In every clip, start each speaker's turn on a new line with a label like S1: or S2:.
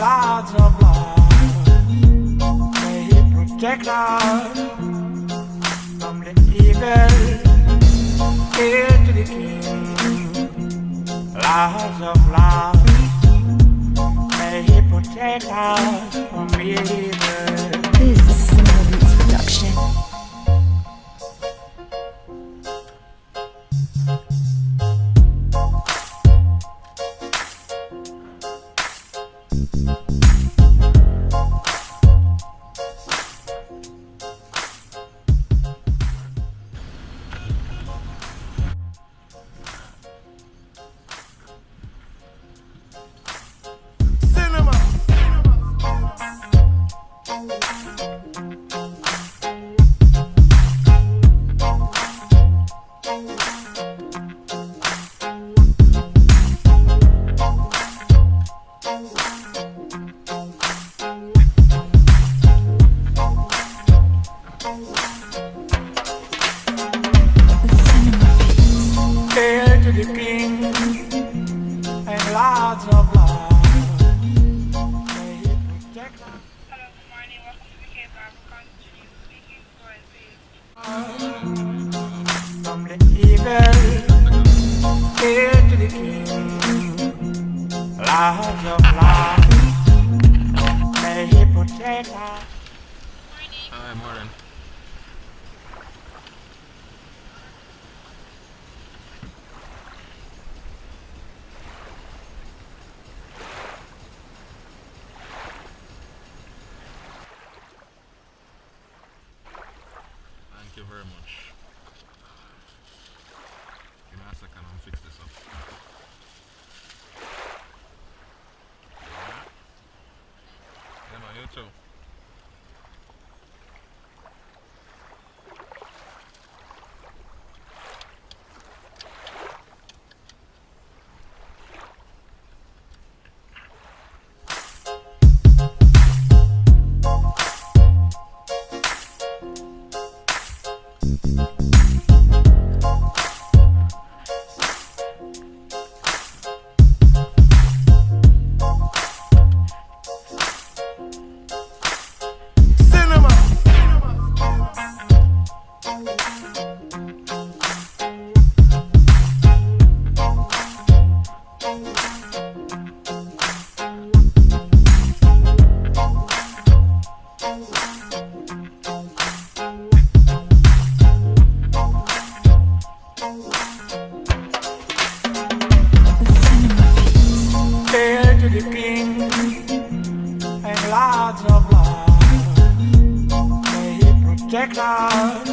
S1: Lords of love, may He protect us from the evil. Hail to the King, Lords of love, may He protect us from evil.
S2: This is a Roots production.
S1: Hail to the King and Lords of love, may He protect us
S3: Hello, good morning. Welcome to the Cape Bible Country. Speaking for
S1: from the evil. Hail to the King, Lords of love, may He protect us.
S4: Hi, morning. Thank you very much. Give me a second, I'll fix this up. Yeah, man, you too.
S1: Hail to the King and Lords of love, may He protect us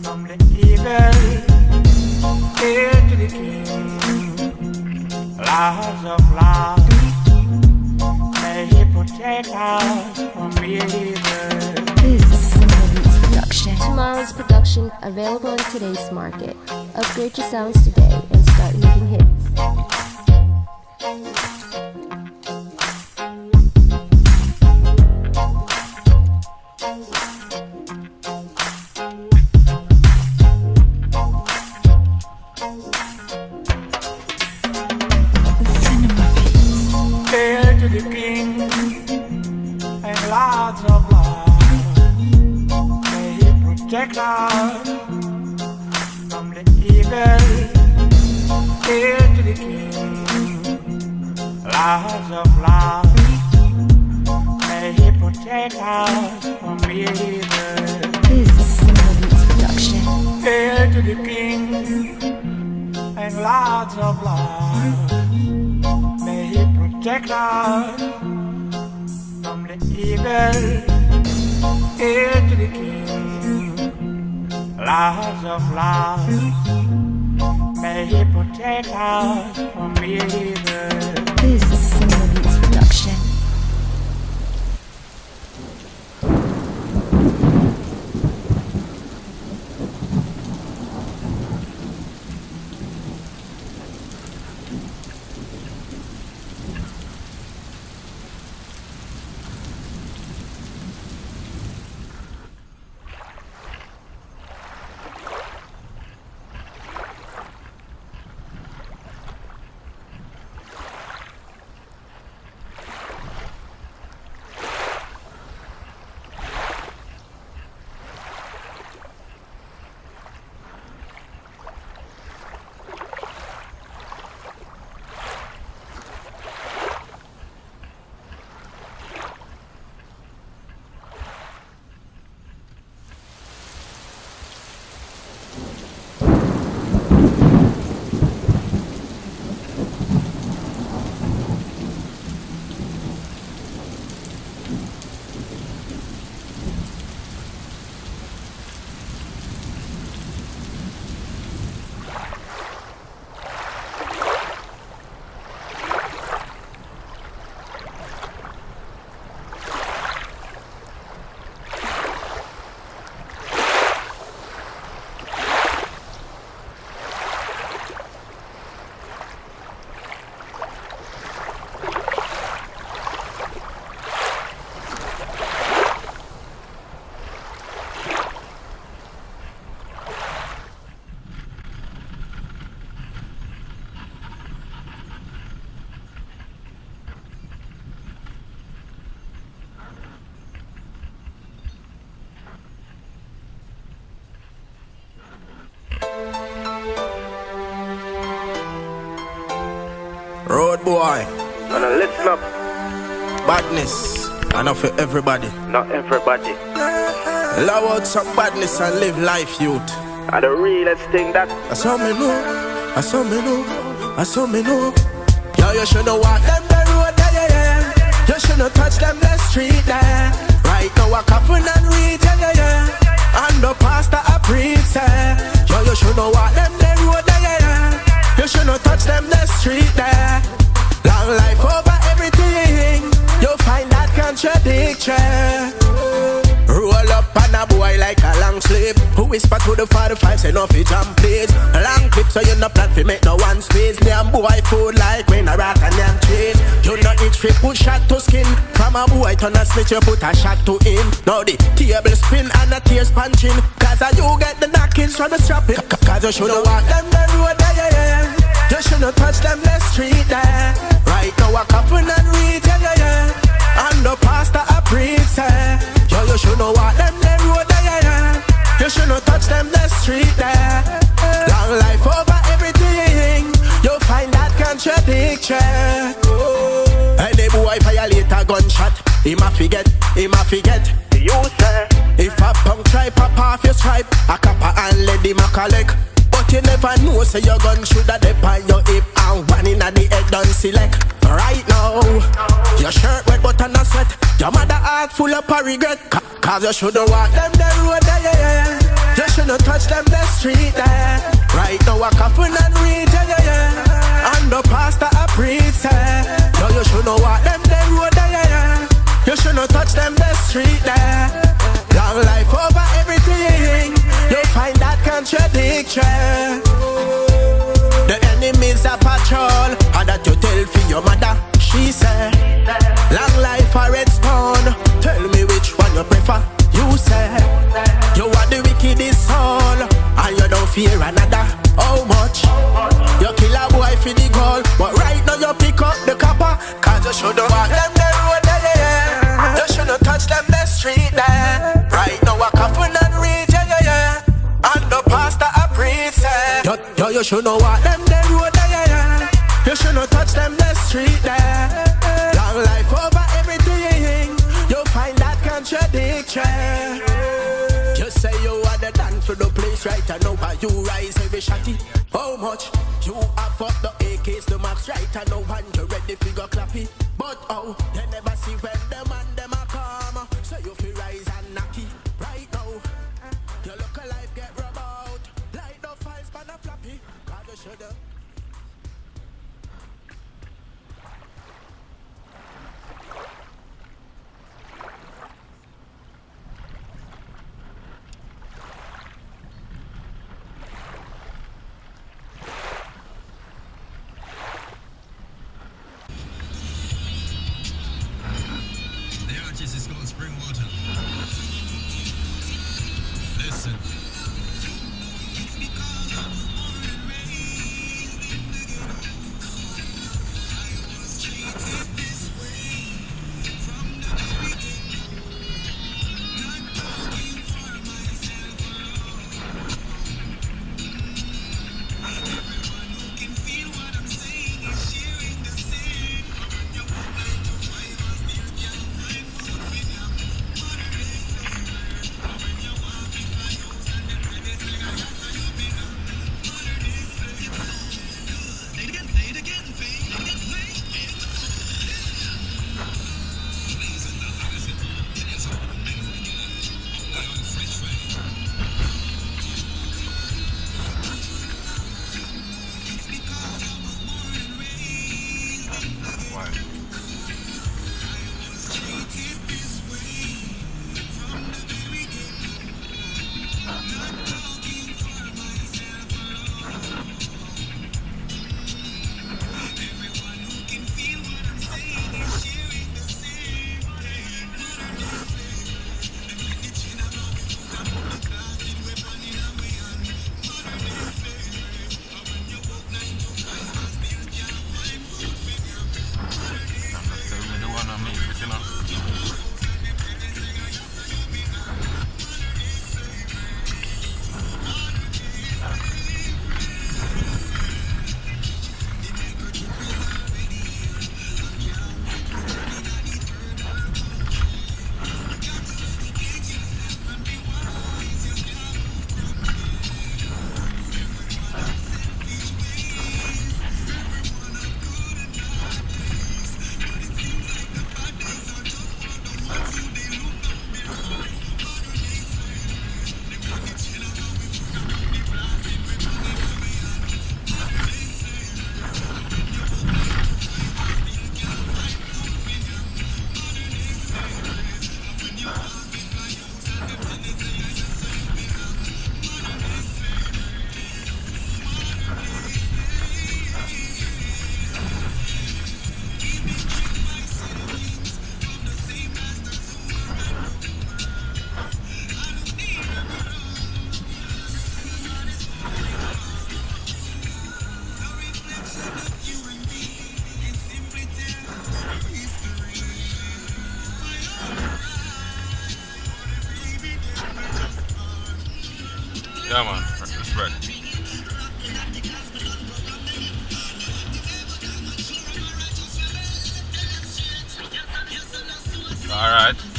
S1: from the evil. Hail to the King, Lords of love, may He protect us from evil.
S2: This is a Roots production.
S5: Tomorrow's production available in today's market. Upgrade your sounds today and start making hits.
S1: Hail to the King and Lords of love, may He protect us from the evil. Hail to the King, Lords of love, may He protect us from evil.
S2: This is a Roots production.
S1: Hail to the King and Lords of love, may He protect us from the evil. Hail to the King, Lords of love, may He protect us from evil.
S2: This is a Roots production.
S6: Road boy,
S7: And I listen up,
S6: badness, enough for everybody.
S7: not everybody.
S6: Love out some badness and live life, youth.
S7: And the realest thing that
S6: I saw me know, I saw me know, I saw me know. Yo, you shouldn't walk them the road there, yeah. You shouldn't touch them the street there. Right now I couple and read, yeah. And the pastor a preach, yo, you shouldn't walk them the road there, yeah. You shouldn't touch them the street there. Long life over everything, you'll find that contradiction. Roll up on a boy like a long sleeve, who whisper to the 45, say no fi jump please. Long clip so you no plan fi make no one squeeze. Me and boy food like when a rat and them cheese. You no eat fi put shot to skin. From a boy turn a snitch you put a shot to him. Now the table spin and the tears punching, cause you get the knockings from the strapping. Cause you shouldn't walk them the road there, yeah. You shouldn't touch them the street there. Right now a couple and read, yeah. And the pastor a preach, yo, you shouldn't walk them the road there, yeah. You shouldn't touch them the street there. Long life over everything, you'll find that contradiction. Any boy violate a gunshot, he ma forget.
S7: you say.
S6: If a punk try pop off your stripe, a copper and let him a collect. But you never know, say your gun shoulda dip on your hip and one inna the head done select. Right now, your shirt wet but not sweat. Your mother heart full of regret. Cause you shoulda walk them the road there, yeah. You shoulda touch them the street there. Right now a couple and read, yeah. And the pastor a preach, yo, you shoulda walk them the road there, yeah. You shoulda touch them the street there. Long life over everything, you'll find that contradiction. The enemies a patrol, and that you tell for your mother. She said, long life a red stone. Tell me which one you prefer. You said, you are the wickedest soul, and you don't fear another. How much? You kill a boy for the goal, but right now you pick up the copper. Cause you shouldn't walk them the road there, yeah. You shouldn't touch them the street there. Right now a couple and read, yeah. And the pastor a preach, yo, you shouldn't walk them the road there, yeah. You shouldn't touch them the street there. Long life over everything, you'll find that contradiction. You say you are the dance for the place right and now you rise every shotty. How much? You have up the AKs, the max right and now and you ready for go clappy. But oh, you never see when them and them a come. So you feel rise and knocky. Right now, your look alive get rub out. Light the fires pan a flappy. Cause you shoulda.
S4: Yeah, man. Respect. Alright.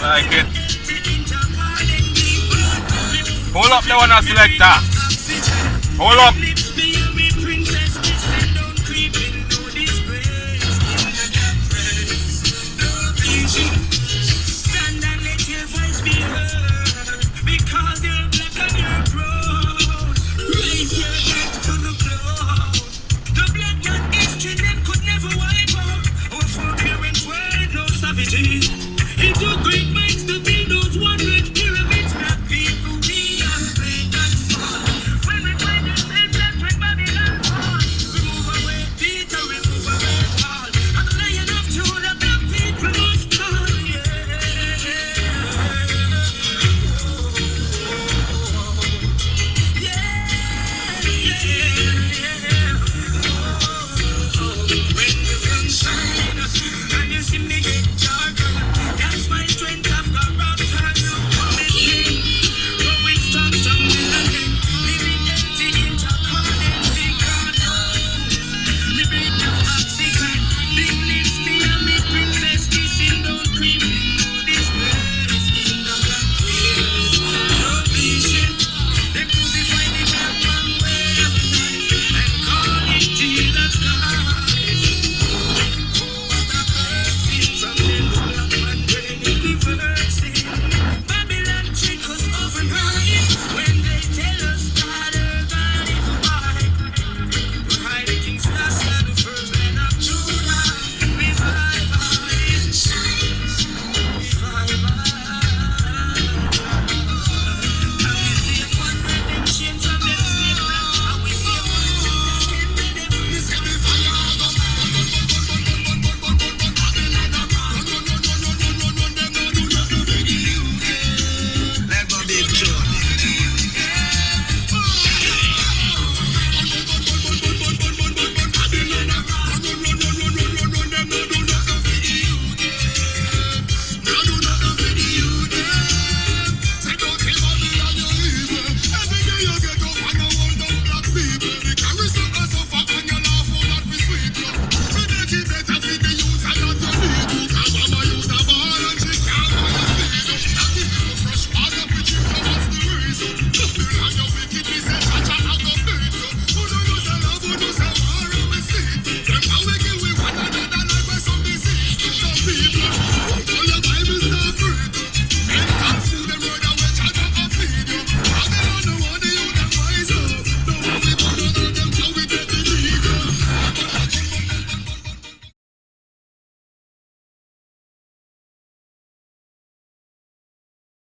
S4: Like it. Hold up the one a selector. Hold up.